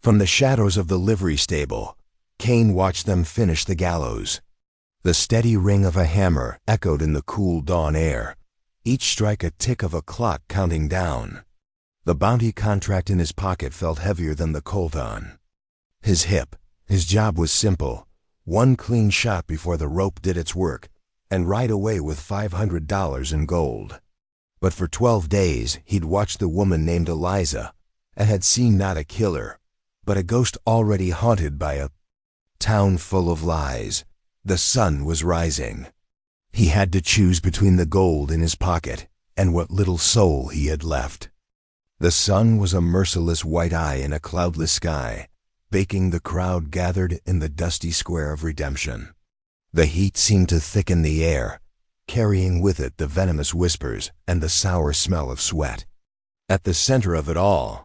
From the shadows of the livery stable, Cain watched them finish the gallows. The steady ring of a hammer echoed in the cool dawn air, each strike a tick of a clock counting down. The bounty contract in his pocket felt heavier than the coltan. His job was simple: one clean shot before the rope did its work, and ride away with $500 in gold. But for 12 days he'd watched the woman named Eliza, and had seen not a killer, but a ghost already haunted by a town full of lies. The sun was rising. He had to choose between the gold in his pocket and what little soul he had left. The sun was a merciless white eye in a cloudless sky, baking the crowd gathered in the dusty square of redemption. The heat seemed to thicken the air, carrying with it the venomous whispers and the sour smell of sweat. At the center of it all,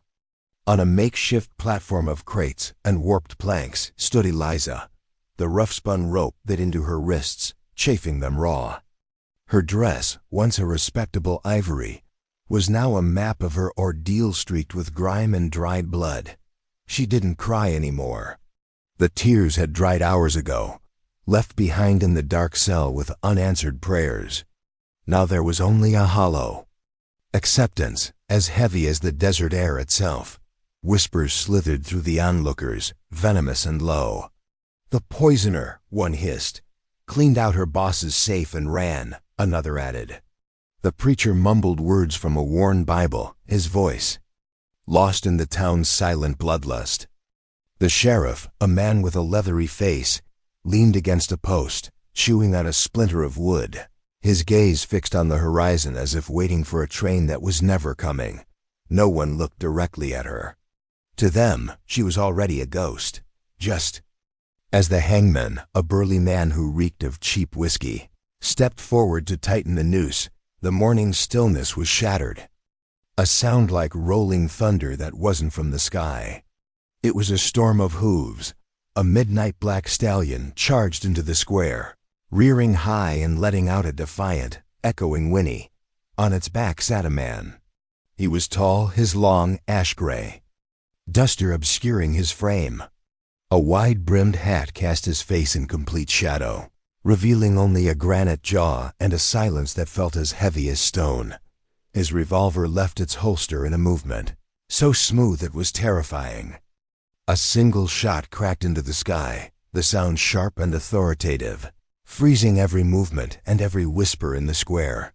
on a makeshift platform of crates and warped planks, stood Eliza, the rough-spun rope bit into her wrists, chafing them raw. Her dress, once a respectable ivory, was now a map of her ordeal streaked with grime and dried blood. She didn't cry anymore. The tears had dried hours ago, left behind in the dark cell with unanswered prayers. Now there was only a hollow acceptance, as heavy as the desert air itself. Whispers slithered through the onlookers, venomous and low. "The poisoner," one hissed, "cleaned out her boss's safe and ran," another added. The preacher mumbled words from a worn Bible, his voice lost in the town's silent bloodlust. The sheriff, a man with a leathery face, leaned against a post, chewing on a splinter of wood, his gaze fixed on the horizon as if waiting for a train that was never coming. No one looked directly at her. To them, she was already a ghost, just as the hangman, a burly man who reeked of cheap whiskey, stepped forward to tighten the noose. The morning stillness was shattered. A sound like rolling thunder that wasn't from the sky. It was a storm of hooves. A midnight black stallion charged into the square, rearing high and letting out a defiant, echoing whinny. On its back sat a man. He was tall, his long, ash-gray duster obscuring his frame. A wide-brimmed hat cast his face in complete shadow, revealing only a granite jaw and a silence that felt as heavy as stone. His revolver left its holster in a movement, so smooth it was terrifying. A single shot cracked into the sky, the sound sharp and authoritative, freezing every movement and every whisper in the square.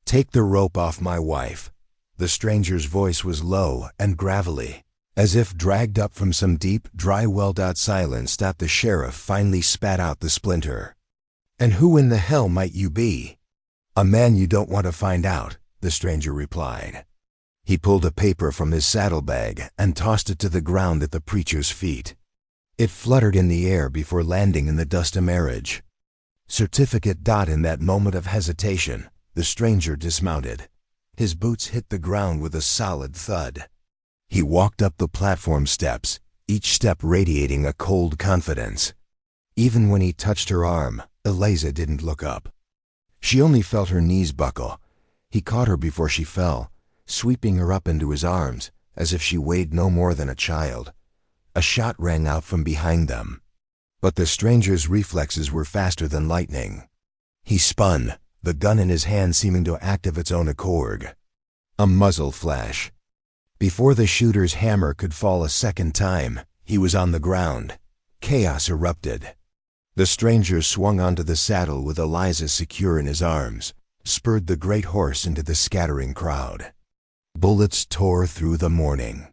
"Take the rope off my wife." The stranger's voice was low and gravelly, as if dragged up from some deep, dry welled-out silence that the sheriff finally spat out the splinter. "And who in the hell might you be?" "A man you don't want to find out," the stranger replied. He pulled a paper from his saddlebag and tossed it to the ground at the preacher's feet. It fluttered in the air before landing in the dust of marriage. Certificate. In that moment of hesitation, the stranger dismounted. His boots hit the ground with a solid thud. He walked up the platform steps, each step radiating a cold confidence. Even when he touched her arm, Eliza didn't look up. She only felt her knees buckle. He caught her before she fell, sweeping her up into his arms, as if she weighed no more than a child. A shot rang out from behind them. But the stranger's reflexes were faster than lightning. He spun, the gun in his hand seeming to act of its own accord. A muzzle flash. Before the shooter's hammer could fall a second time, he was on the ground. Chaos erupted. The stranger swung onto the saddle with Eliza secure in his arms, spurred the great horse into the scattering crowd. Bullets tore through the morning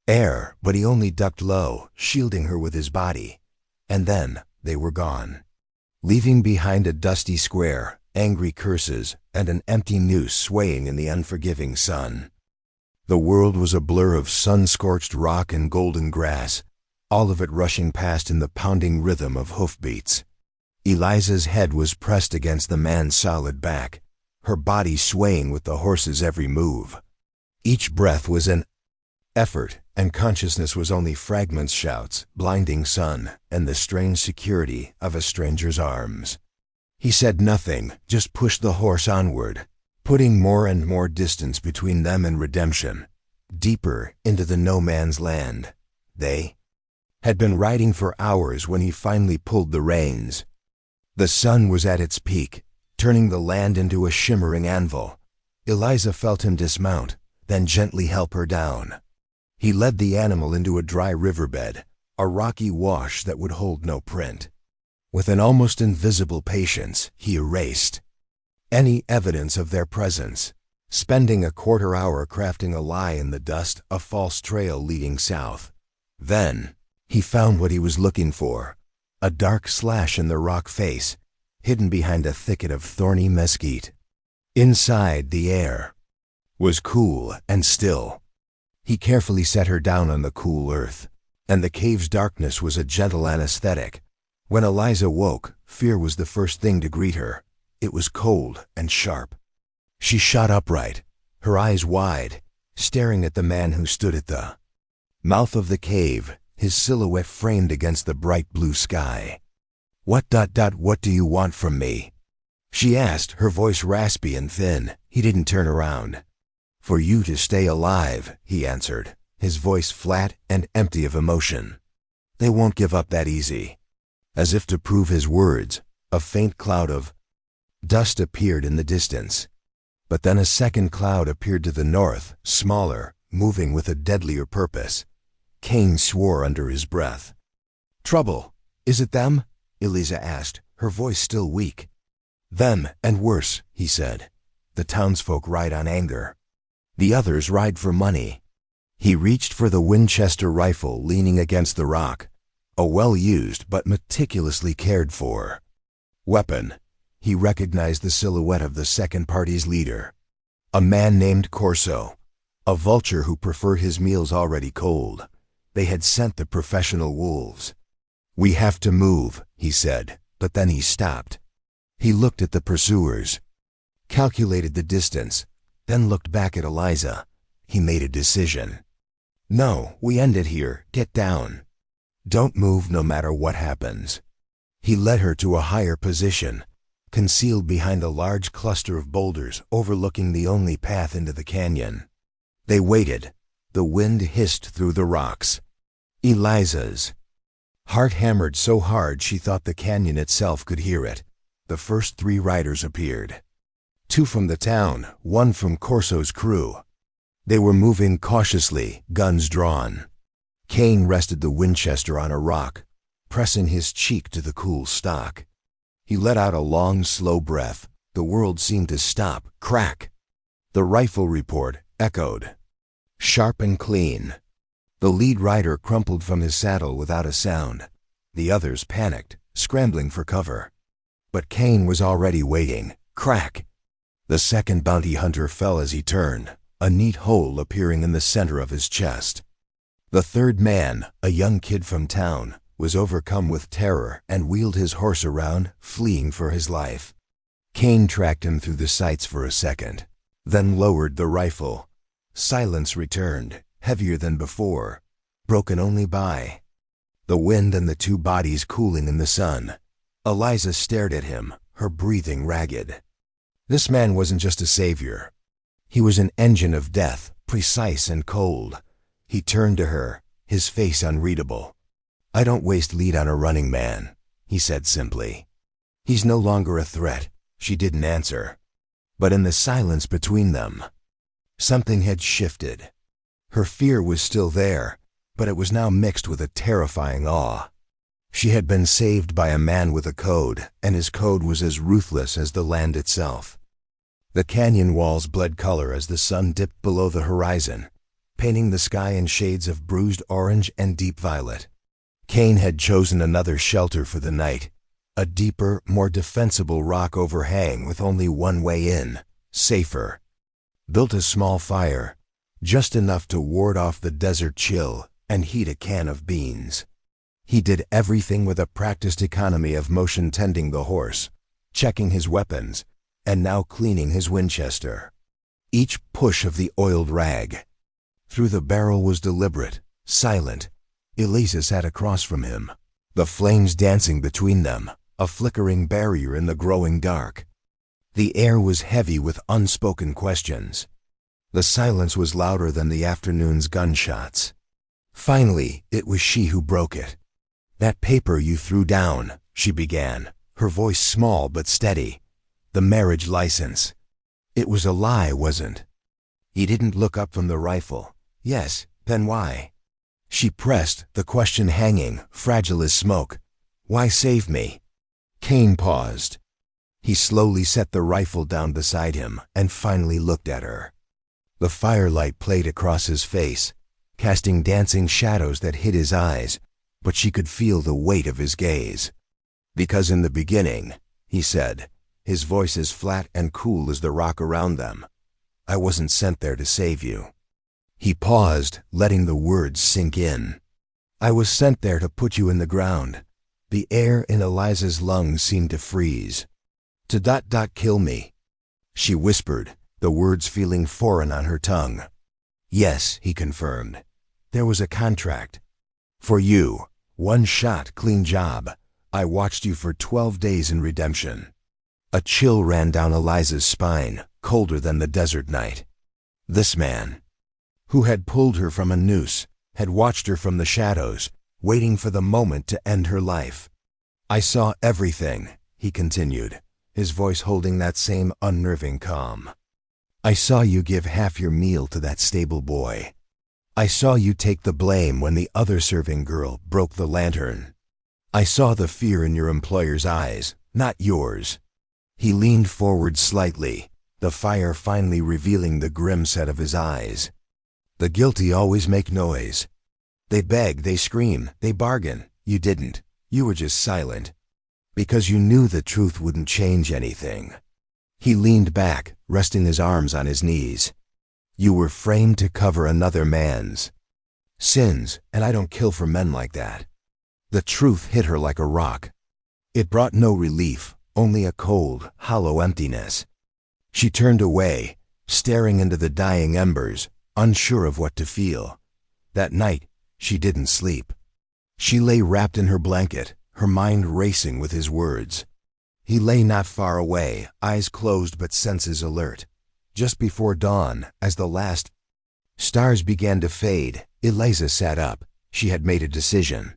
air, but he only ducked low, shielding her with his body. And then they were gone, leaving behind a dusty square, angry curses, and an empty noose swaying in the unforgiving sun. The world was a blur of sun-scorched rock and golden grass, all of it rushing past in the pounding rhythm of hoofbeats. Eliza's head was pressed against the man's solid back, her body swaying with the horse's every move. Each breath was an effort, and consciousness was only fragments, shouts, blinding sun, and the strange security of a stranger's arms. He said nothing, just pushed the horse onward, putting more and more distance between them and redemption, deeper into the no-man's land. They had been riding for hours when he finally pulled the reins. The sun was at its peak, turning the land into a shimmering anvil. Eliza felt him dismount, then gently help her down. He led the animal into a dry riverbed, a rocky wash that would hold no print. With an almost invisible patience, he erased any evidence of their presence, spending a quarter hour crafting a lie in the dust, a false trail leading south. Then, he found what he was looking for, a dark slash in the rock face, hidden behind a thicket of thorny mesquite. Inside, the air was cool and still. He carefully set her down on the cool earth, and the cave's darkness was a gentle anesthetic. When Eliza woke, fear was the first thing to greet her. It was cold and sharp. She shot upright, her eyes wide, staring at the man who stood at the mouth of the cave, his silhouette framed against the bright blue sky. What do you want from me?" she asked, her voice raspy and thin. He didn't turn around. "For you to stay alive," he answered, his voice flat and empty of emotion. "They won't give up that easy." As if to prove his words, a faint cloud of dust appeared in the distance. But then a second cloud appeared to the north, smaller, moving with a deadlier purpose. Cain swore under his breath. "Trouble, is it them?" Eliza asked, her voice still weak. "Them, and worse," he said. "The townsfolk ride on anger. The others ride for money." He reached for the Winchester rifle leaning against the rock, a well-used but meticulously cared for weapon. He recognized the silhouette of the second party's leader, a man named Corso, a vulture who preferred his meals already cold. They had sent the professional wolves. "We have to move," he said, but then he stopped. He looked at the pursuers, calculated the distance, then looked back at Eliza. He made a decision. "No, we end it here. Get down. Don't move no matter what happens." He led her to a higher position, concealed behind a large cluster of boulders overlooking the only path into the canyon. They waited. The wind hissed through the rocks. Eliza's heart hammered so hard she thought the canyon itself could hear it. The first 3 riders appeared. 2 from the town, 1 from Corso's crew. They were moving cautiously, guns drawn. Cain rested the Winchester on a rock, pressing his cheek to the cool stock. He let out a long, slow breath. The world seemed to stop. Crack! The rifle report echoed, sharp and clean. The lead rider crumpled from his saddle without a sound. The others panicked, scrambling for cover. But Cain was already waiting. Crack! The second bounty hunter fell as he turned, a neat hole appearing in the center of his chest. The third man, a young kid from town, was overcome with terror and wheeled his horse around, fleeing for his life. Cain tracked him through the sights for a second, then lowered the rifle. Silence returned, heavier than before, broken only by the wind and the 2 bodies cooling in the sun. Eliza stared at him, her breathing ragged. This man wasn't just a savior. He was an engine of death, precise and cold. He turned to her, his face unreadable. "I don't waste lead on a running man," he said simply. "He's no longer a threat." She didn't answer. But in the silence between them, something had shifted. Her fear was still there, but it was now mixed with a terrifying awe. She had been saved by a man with a code, and his code was as ruthless as the land itself. The canyon walls bled color as the sun dipped below the horizon, painting the sky in shades of bruised orange and deep violet. Cain had chosen another shelter for the night, a deeper, more defensible rock overhang with only one way in, safer. Built a small fire, just enough to ward off the desert chill and heat a can of beans. He did everything with a practiced economy of motion, tending the horse, checking his weapons, and now cleaning his Winchester. Each push of the oiled rag through the barrel was deliberate, silent. Eliza sat across from him, the flames dancing between them, a flickering barrier in the growing dark. The air was heavy with unspoken questions. The silence was louder than the afternoon's gunshots. Finally, it was she who broke it. "That paper you threw down," she began, her voice small but steady. "The marriage license. It was a lie, wasn't?" He didn't look up from the rifle. "Yes, then why?" She pressed, the question hanging, fragile as smoke. "Why save me?" Cain paused. He slowly set the rifle down beside him and finally looked at her. The firelight played across his face, casting dancing shadows that hid his eyes, but she could feel the weight of his gaze. "Because in the beginning," he said, his voice as flat and cool as the rock around them, "I wasn't sent there to save you." He paused, letting the words sink in. "I was sent there to put you in the ground." The air in Eliza's lungs seemed to freeze. To kill me," she whispered, the words feeling foreign on her tongue. "Yes," he confirmed. "There was a contract. For you, one shot, clean job. I watched you for 12 days in redemption." A chill ran down Eliza's spine, colder than the desert night. This man, who had pulled her from a noose, had watched her from the shadows, waiting for the moment to end her life. "I saw everything," he continued, his voice holding that same unnerving calm. "I saw you give half your meal to that stable boy. I saw you take the blame when the other serving girl broke the lantern. I saw the fear in your employer's eyes, not yours." He leaned forward slightly, the fire finally revealing the grim set of his eyes. "The guilty always make noise. They beg, they scream, they bargain. You didn't. You were just silent. Because you knew the truth wouldn't change anything." He leaned back, resting his arms on his knees. "You were framed to cover another man's sins, and I don't kill for men like that." The truth hit her like a rock. It brought no relief, only a cold, hollow emptiness. She turned away, staring into the dying embers, unsure of what to feel. That night, she didn't sleep. She lay wrapped in her blanket, her mind racing with his words. He lay not far away, eyes closed but senses alert. Just before dawn, as the last stars began to fade, Eliza sat up. She had made a decision.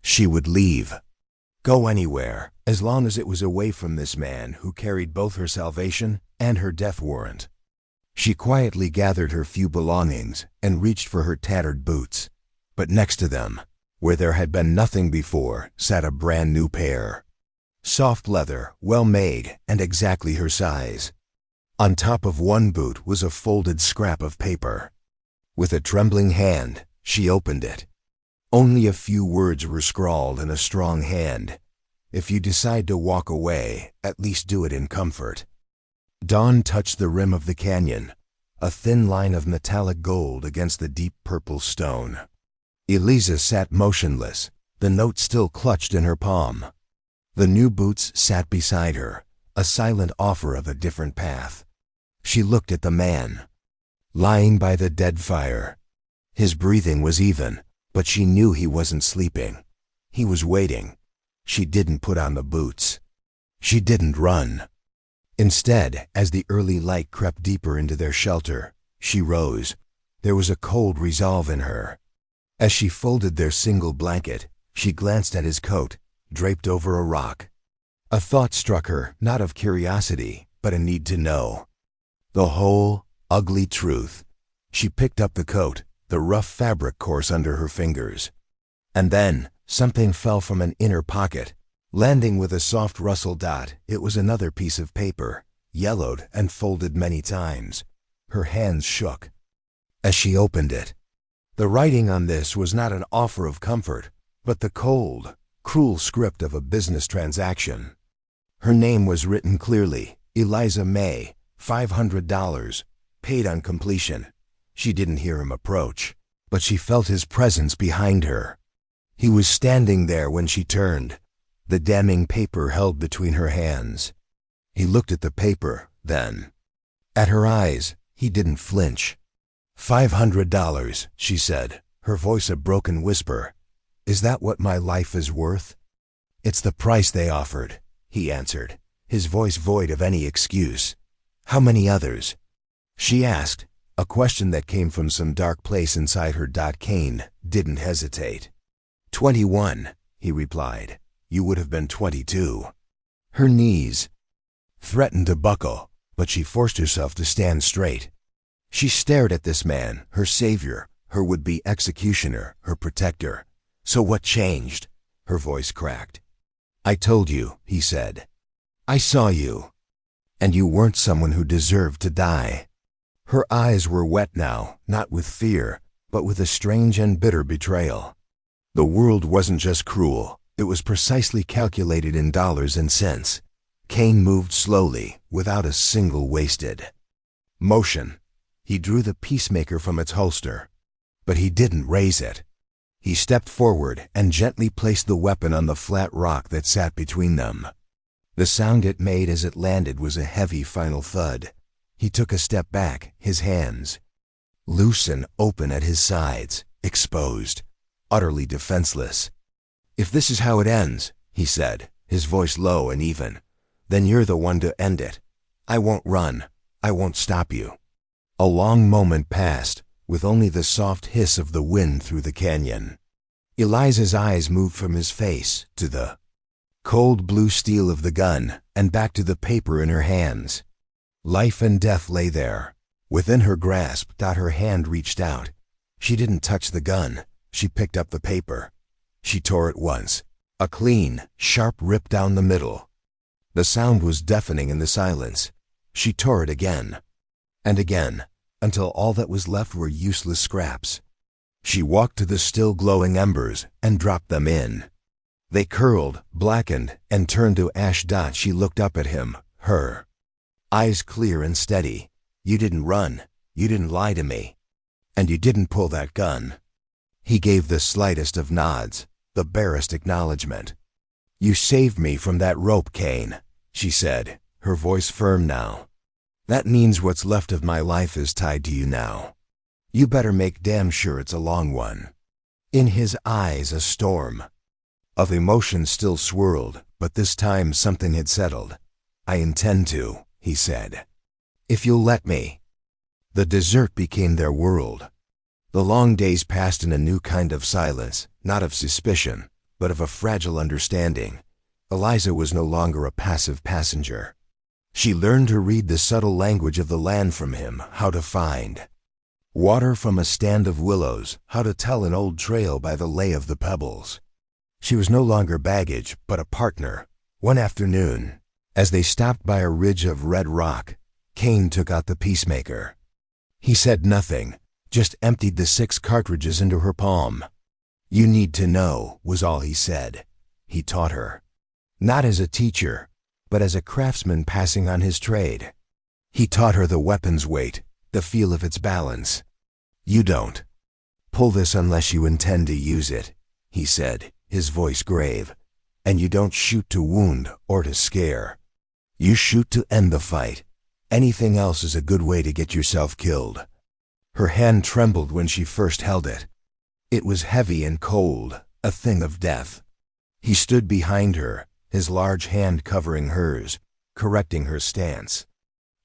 She would leave. Go anywhere, as long as it was away from this man who carried both her salvation and her death warrant. She quietly gathered her few belongings and reached for her tattered boots. But next to them, where there had been nothing before, sat a brand new pair. Soft leather, well made, and exactly her size. On top of one boot was a folded scrap of paper. With a trembling hand, she opened it. Only a few words were scrawled in a strong hand. "If you decide to walk away, at least do it in comfort." Dawn touched the rim of the canyon, a thin line of metallic gold against the deep purple stone. Eliza sat motionless, the note still clutched in her palm. The new boots sat beside her, a silent offer of a different path. She looked at the man, lying by the dead fire. His breathing was even, but she knew he wasn't sleeping. He was waiting. She didn't put on the boots. She didn't run. Instead, as the early light crept deeper into their shelter, she rose. There was a cold resolve in her. As she folded their single blanket, she glanced at his coat, draped over a rock. A thought struck her, not of curiosity, but a need to know. The whole, ugly truth. She picked up the coat, the rough fabric coarse under her fingers. And then, something fell from an inner pocket. Landing with a soft rustle dot, it was another piece of paper, yellowed and folded many times. Her hands shook. As she opened it, the writing on this was not an offer of comfort, but the cold, cruel script of a business transaction. Her name was written clearly, Eliza May, $500, paid on completion. She didn't hear him approach, but she felt his presence behind her. He was standing there when she turned, the damning paper held between her hands. He looked at the paper, then at her eyes. He didn't flinch. $500, she said, her voice a broken whisper. "Is that what my life is worth?" "It's the price they offered," he answered, his voice void of any excuse. "How many others?" She asked, a question that came from some dark place inside her. Cain didn't hesitate. 21, he replied. You would have been 22. Her knees threatened to buckle, but she forced herself to stand straight. She stared at this man, her savior, her would-be executioner, her protector. So what changed? Her voice cracked. I told you, he said. I saw you. And you weren't someone who deserved to die. Her eyes were wet now, not with fear, but with a strange and bitter betrayal. The world wasn't just cruel, it was precisely calculated in dollars and cents. Cain moved slowly, without a single wasted motion. He drew the peacemaker from its holster. But he didn't raise it. He stepped forward and gently placed the weapon on the flat rock that sat between them. The sound it made as it landed was a heavy final thud. He took a step back, his hands loose and open at his sides, exposed, utterly defenseless. If this is how it ends, he said, his voice low and even, then you're the one to end it. I won't run. I won't stop you. A long moment passed, with only the soft hiss of the wind through the canyon. Eliza's eyes moved from his face to the cold blue steel of the gun and back to the paper in her hands. Life and death lay there, within her grasp. Her hand reached out. She didn't touch the gun. She picked up the paper. She tore it once, a clean, sharp rip down the middle. The sound was deafening in the silence. She tore it again, and again, until all that was left were useless scraps. She walked to the still glowing embers and dropped them in. They curled, blackened, and turned to ash. She looked up at him, her eyes clear and steady. You didn't run. You didn't lie to me. And you didn't pull that gun. He gave the slightest of nods, the barest acknowledgement. You saved me from that rope, Cain, she said, her voice firm now. That means what's left of my life is tied to you now. You better make damn sure it's a long one. In his eyes a storm of emotion still swirled, but this time something had settled. I intend to, he said. If you'll let me. The desert became their world. The long days passed in a new kind of silence, not of suspicion, but of a fragile understanding. Eliza was no longer a passive passenger. She learned to read the subtle language of the land from him, how to find water from a stand of willows, how to tell an old trail by the lay of the pebbles. She was no longer baggage, but a partner. One afternoon, as they stopped by a ridge of red rock, Cain took out the peacemaker. He said nothing, just emptied the 6 cartridges into her palm. You need to know, was all he said. He taught her. Not as a teacher, but as a craftsman passing on his trade. He taught her the weapon's weight, the feel of its balance. You don't pull this unless you intend to use it, he said, his voice grave. And you don't shoot to wound or to scare. You shoot to end the fight. Anything else is a good way to get yourself killed. Her hand trembled when she first held it. It was heavy and cold, a thing of death. He stood behind her, his large hand covering hers, correcting her stance.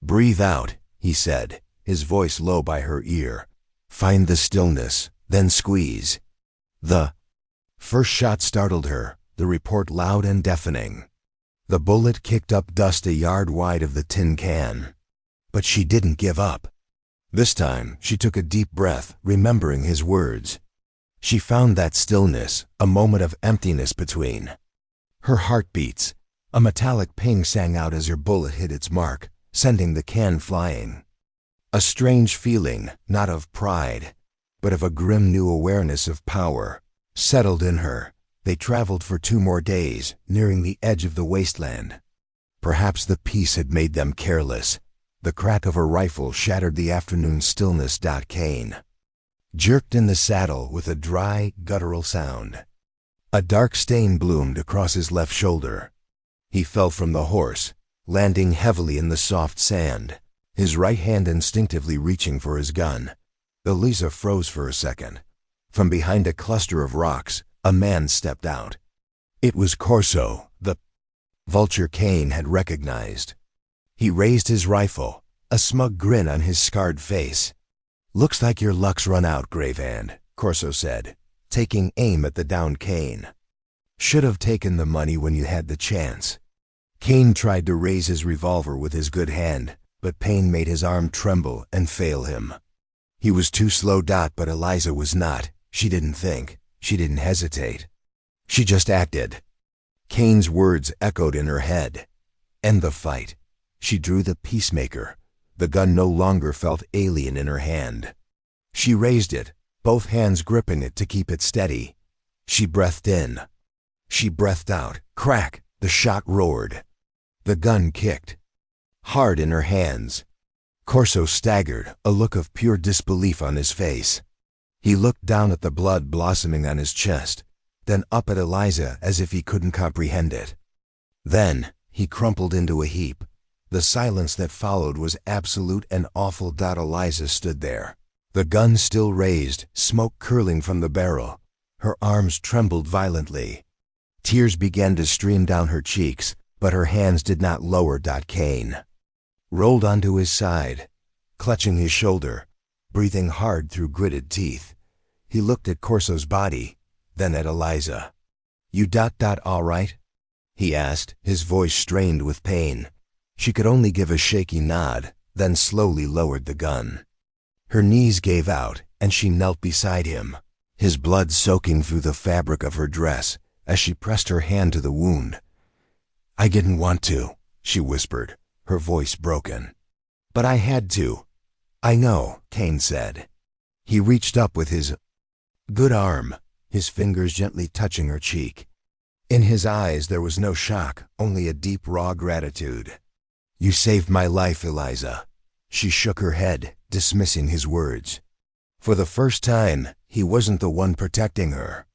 Breathe out, he said, his voice low by her ear. Find the stillness, then squeeze. The first shot startled her, the report loud and deafening. The bullet kicked up dust a yard wide of the tin can. But she didn't give up. This time, she took a deep breath, remembering his words. She found that stillness, a moment of emptiness between her heartbeats. A metallic ping sang out as her bullet hit its mark, sending the can flying. A strange feeling, not of pride, but of a grim new awareness of power, settled in her. They traveled for 2 more days, nearing the edge of the wasteland. Perhaps the peace had made them careless. The crack of her rifle shattered the afternoon stillness. Cain jerked in the saddle with a dry, guttural sound. A dark stain bloomed across his left shoulder. He fell from the horse, landing heavily in the soft sand, his right hand instinctively reaching for his gun. Eliza froze for a second. From behind a cluster of rocks, a man stepped out. It was Corso, the vulture Cain had recognized. He raised his rifle, a smug grin on his scarred face. Looks like your luck's run out, Gravehand, Corso said, taking aim at the downed Cain. Should have taken the money when you had the chance. Cain tried to raise his revolver with his good hand, but pain made his arm tremble and fail him. He was too slow. But Eliza was not. She didn't think. She didn't hesitate. She just acted. Cain's words echoed in her head. End the fight. She drew the peacemaker. The gun no longer felt alien in her hand. She raised it, both hands gripping it to keep it steady. She breathed in. She breathed out. Crack! The shot roared. The gun kicked. Hard in her hands. Corso staggered, a look of pure disbelief on his face. He looked down at the blood blossoming on his chest, then up at Eliza as if he couldn't comprehend it. Then, he crumpled into a heap. The silence that followed was absolute and awful. Eliza stood there, the gun still raised, smoke curling from the barrel. Her arms trembled violently. Tears began to stream down her cheeks, but her hands did not lower. Cain rolled onto his side, clutching his shoulder, breathing hard through gritted teeth. He looked at Corso's body, then at Eliza. You all right? He asked, his voice strained with pain. She could only give a shaky nod, then slowly lowered the gun. Her knees gave out, and she knelt beside him, his blood soaking through the fabric of her dress as she pressed her hand to the wound. I didn't want to, she whispered, her voice broken. But I had to. I know, Cain said. He reached up with his good arm, his fingers gently touching her cheek. In his eyes there was no shock, only a deep raw gratitude. You saved my life, Eliza. She shook her head, dismissing his words. For the first time, he wasn't the one protecting her.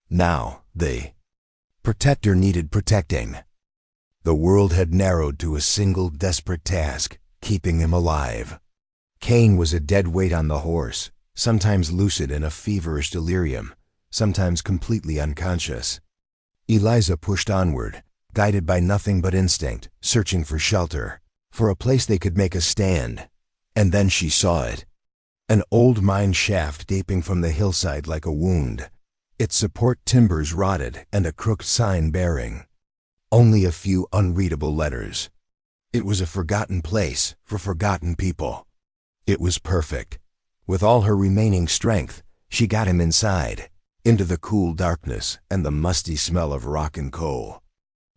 Now, the protector needed protecting. The world had narrowed to a single desperate task, keeping him alive. Cain was a dead weight on the horse, sometimes lucid in a feverish delirium, sometimes completely unconscious. Eliza pushed onward, guided by nothing but instinct, searching for shelter, for a place they could make a stand. And then she saw it. An old mine shaft gaping from the hillside like a wound, its support timbers rotted and a crooked sign bearing only a few unreadable letters. It was a forgotten place for forgotten people. It was perfect. With all her remaining strength, she got him inside, into the cool darkness and the musty smell of rock and coal.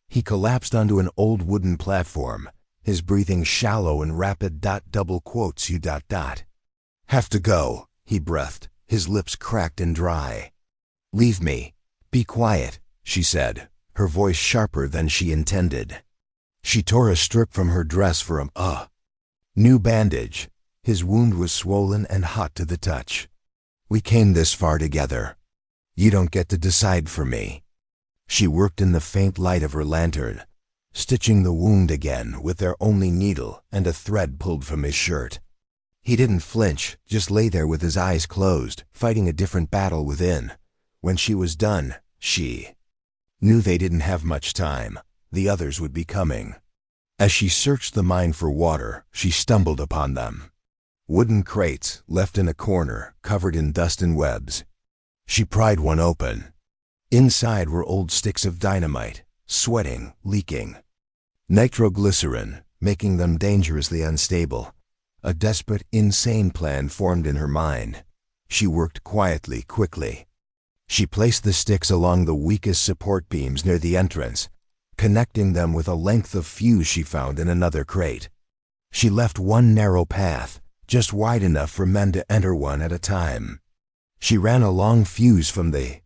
He collapsed onto an old wooden platform, his breathing shallow and rapid. Double quotes you. Have to go, he breathed, his lips cracked and dry. Leave me. Be quiet, she said, her voice sharper than she intended. She tore a strip from her dress for a new bandage. His wound was swollen and hot to the touch. We came this far together. You don't get to decide for me. She worked in the faint light of her lantern, stitching the wound again with their only needle and a thread pulled from his shirt. He didn't flinch, just lay there with his eyes closed, fighting a different battle within. When she was done, she knew they didn't have much time. The others would be coming. As she searched the mine for water, she stumbled upon them. Wooden crates left in a corner, covered in dust and webs. She pried one open. Inside were old sticks of dynamite, sweating, leaking. Nitroglycerin, making them dangerously unstable. A desperate, insane plan formed in her mind. She worked quietly, quickly. She placed the sticks along the weakest support beams near the entrance, connecting them with a length of fuse she found in another crate. She left one narrow path, just wide enough for men to enter one at a time. She ran a long fuse from the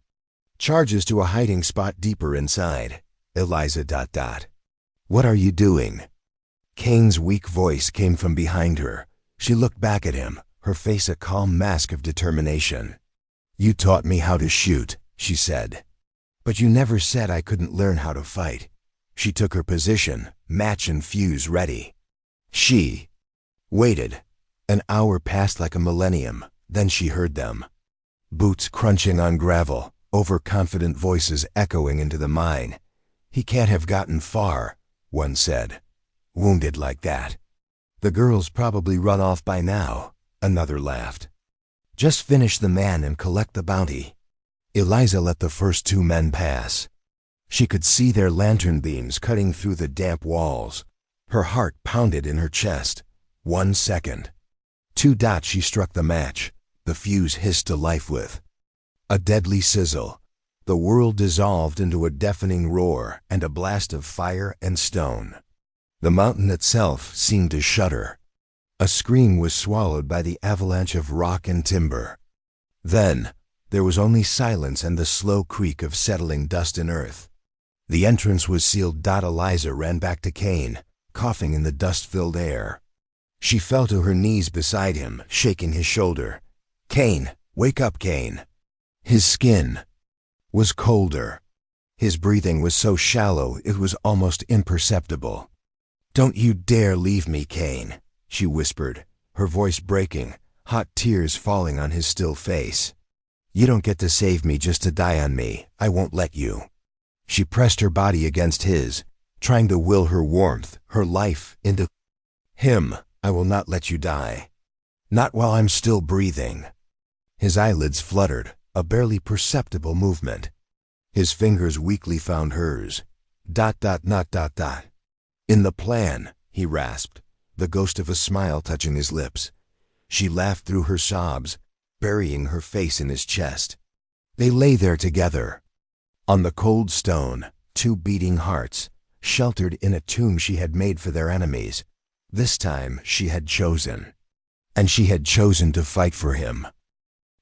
charges to a hiding spot deeper inside. Eliza. What are you doing? Cain's weak voice came from behind her. She looked back at him, her face a calm mask of determination. You taught me how to shoot, she said. But you never said I couldn't learn how to fight. She took her position, match and fuse ready. She waited. An hour passed like a millennium, then she heard them. Boots crunching on gravel, overconfident voices echoing into the mine. He can't have gotten far, one said. Wounded like that. The girl's probably run off by now, another laughed. Just finish the man and collect the bounty. Eliza let the first two men pass. She could see their lantern beams cutting through the damp walls. Her heart pounded in her chest. 1 second. 2 dots. She struck the match. The fuse hissed to life with a deadly sizzle. The world dissolved into a deafening roar and a blast of fire and stone. The mountain itself seemed to shudder. A scream was swallowed by the avalanche of rock and timber. Then, there was only silence and the slow creak of settling dust and earth. The entrance was sealed. Eliza ran back to Cain, coughing in the dust-filled air. She fell to her knees beside him, shaking his shoulder. "Cain, wake up, Cain." His skin was colder. His breathing was so shallow it was almost imperceptible. "Don't you dare leave me, Cain," she whispered, her voice breaking, hot tears falling on his still face. "You don't get to save me just to die on me. I won't let you." She pressed her body against his, trying to will her warmth, her life, into him. "I will not let you die. Not while I'm still breathing." His eyelids fluttered, a barely perceptible movement. His fingers weakly found hers. "In the plan," he rasped, the ghost of a smile touching his lips. She laughed through her sobs, burying her face in his chest. They lay there together. On the cold stone, 2 beating hearts, sheltered in a tomb she had made for their enemies. This time she had chosen. And she had chosen to fight for him.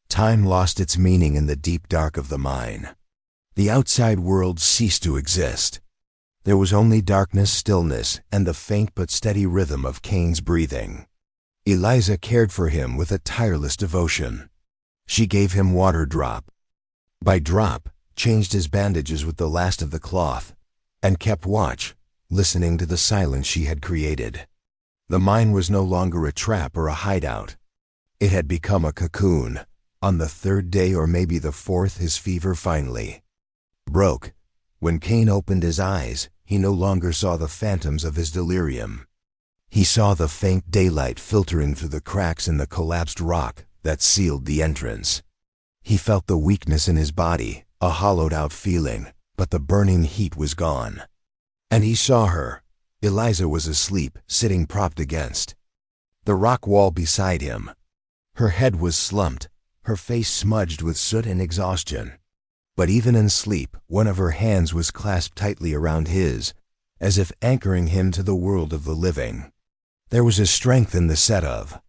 Time lost its meaning in the deep dark of the mine. The outside world ceased to exist. There was only darkness, stillness, and the faint but steady rhythm of Cain's breathing. Eliza cared for him with a tireless devotion. She gave him water drop by drop, changed his bandages with the last of the cloth, and kept watch, listening to the silence she had created. The mine was no longer a trap or a hideout. It had become a cocoon. On the 3rd day, or maybe the 4th, his fever finally broke. When Cain opened his eyes, he no longer saw the phantoms of his delirium. He saw the faint daylight filtering through the cracks in the collapsed rock that sealed the entrance. He felt the weakness in his body, a hollowed-out feeling, but the burning heat was gone. And he saw her. Eliza was asleep, sitting propped against the rock wall beside him. Her head was slumped, her face smudged with soot and exhaustion. But even in sleep, one of her hands was clasped tightly around his, as if anchoring him to the world of the living. There was a strength in the set of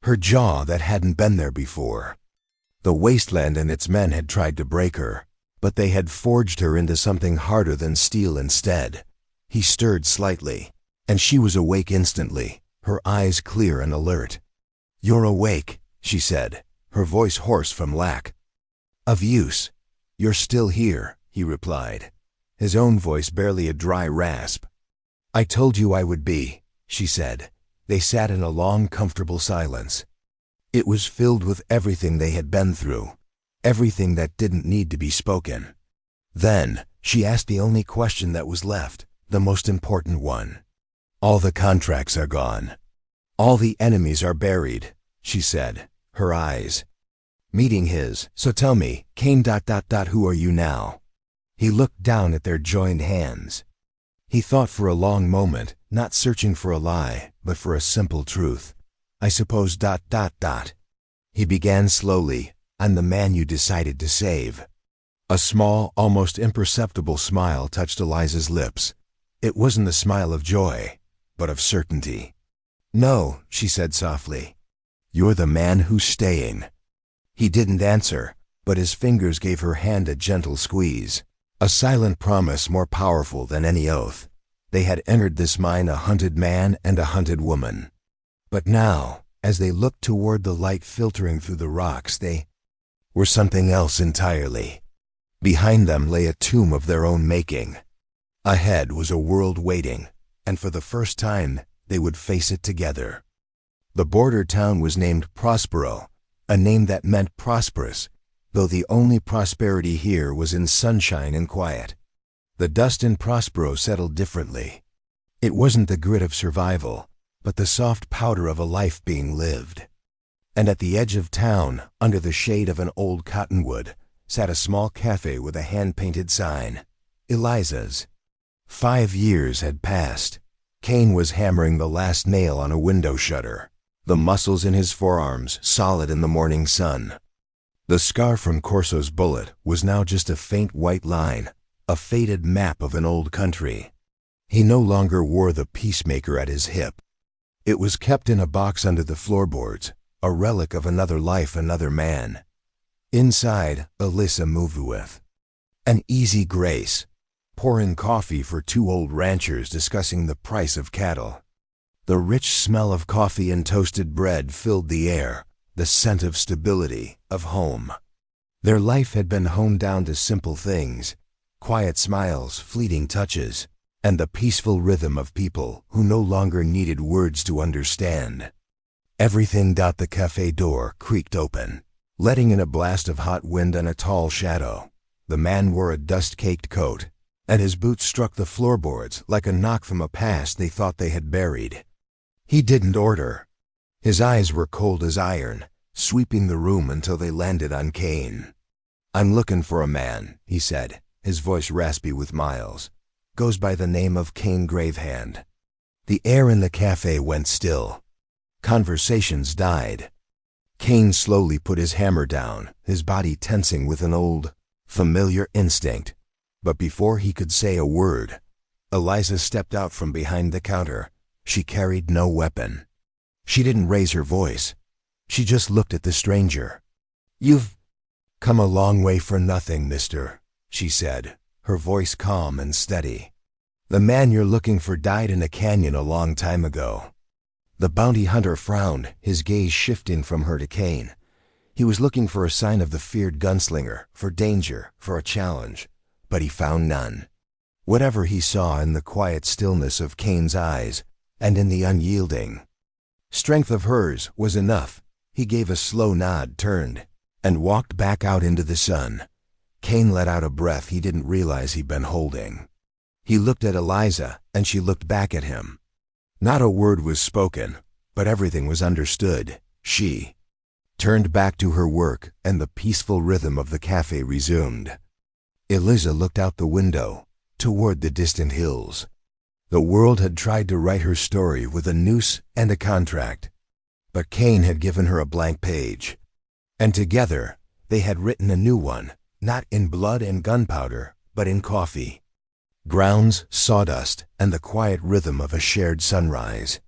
her jaw that hadn't been there before. The wasteland and its men had tried to break her, but they had forged her into something harder than steel instead. He stirred slightly, and she was awake instantly, her eyes clear and alert. "You're awake," she said, her voice hoarse from lack of use. "You're still here," he replied, his own voice barely a dry rasp. "I told you I would be," she said. They sat in a long, comfortable silence. It was filled with everything they had been through, everything that didn't need to be spoken. Then, she asked the only question that was left, the most important one. "All the contracts are gone. All the enemies are buried," she said, her eyes meeting his. "So tell me, Cain... who are you now?" He looked down at their joined hands. He thought for a long moment, not searching for a lie, but for a simple truth. "I suppose... He began slowly, "I'm the man you decided to save." A small, almost imperceptible smile touched Eliza's lips. It wasn't the smile of joy, but of certainty. "No," she said softly. "You're the man who's staying." He didn't answer, but his fingers gave her hand a gentle squeeze, a silent promise more powerful than any oath. They had entered this mine a hunted man and a hunted woman. But now, as they looked toward the light filtering through the rocks, they were something else entirely. Behind them lay a tomb of their own making. Ahead was a world waiting, and for the first time, they would face it together. The border town was named Prospero, a name that meant prosperous, though the only prosperity here was in sunshine and quiet. The dust in Prospero settled differently. It wasn't the grit of survival, but the soft powder of a life being lived. And at the edge of town, under the shade of an old cottonwood, sat a small cafe with a hand-painted sign, Eliza's. 5 years had passed. Cain was hammering the last nail on a window shutter, the muscles in his forearms solid in the morning sun. The scar from Corso's bullet was now just a faint white line, a faded map of an old country. He no longer wore the peacemaker at his hip. It was kept in a box under the floorboards, a relic of another life, another man. Inside, Eliza moved with an easy grace, pouring coffee for 2 old ranchers discussing the price of cattle. The rich smell of coffee and toasted bread filled the air, the scent of stability, of home. Their life had been honed down to simple things, quiet smiles, fleeting touches, and the peaceful rhythm of people who no longer needed words to understand. Everything. The cafe door creaked open, letting in a blast of hot wind and a tall shadow. The man wore a dust-caked coat, and his boots struck the floorboards like a knock from a past they thought they had buried. He didn't order. His eyes were cold as iron, sweeping the room until they landed on Cain. "I'm looking for a man," he said, his voice raspy with miles. "Goes by the name of Cain Gravehand." The air in the cafe went still. Conversations died. Cain slowly put his hammer down, his body tensing with an old, familiar instinct. But before he could say a word, Eliza stepped out from behind the counter. She carried no weapon. She didn't raise her voice. She just looked at the stranger. "You've come a long way for nothing, mister," she said, her voice calm and steady. "The man you're looking for died in a canyon a long time ago." The bounty hunter frowned, his gaze shifting from her to Cain. He was looking for a sign of the feared gunslinger, for danger, for a challenge, but he found none. Whatever he saw in the quiet stillness of Cain's eyes and in the unyielding strength of hers was enough. He gave a slow nod, turned, and walked back out into the sun. Cain let out a breath he didn't realize he'd been holding. He looked at Eliza, and she looked back at him. Not a word was spoken, but everything was understood. She turned back to her work, and the peaceful rhythm of the cafe resumed. Eliza looked out the window, toward the distant hills. The world had tried to write her story with a noose and a contract, but Cain had given her a blank page. And together, they had written a new one, not in blood and gunpowder, but in coffee, grounds, sawdust, and the quiet rhythm of a shared sunrise.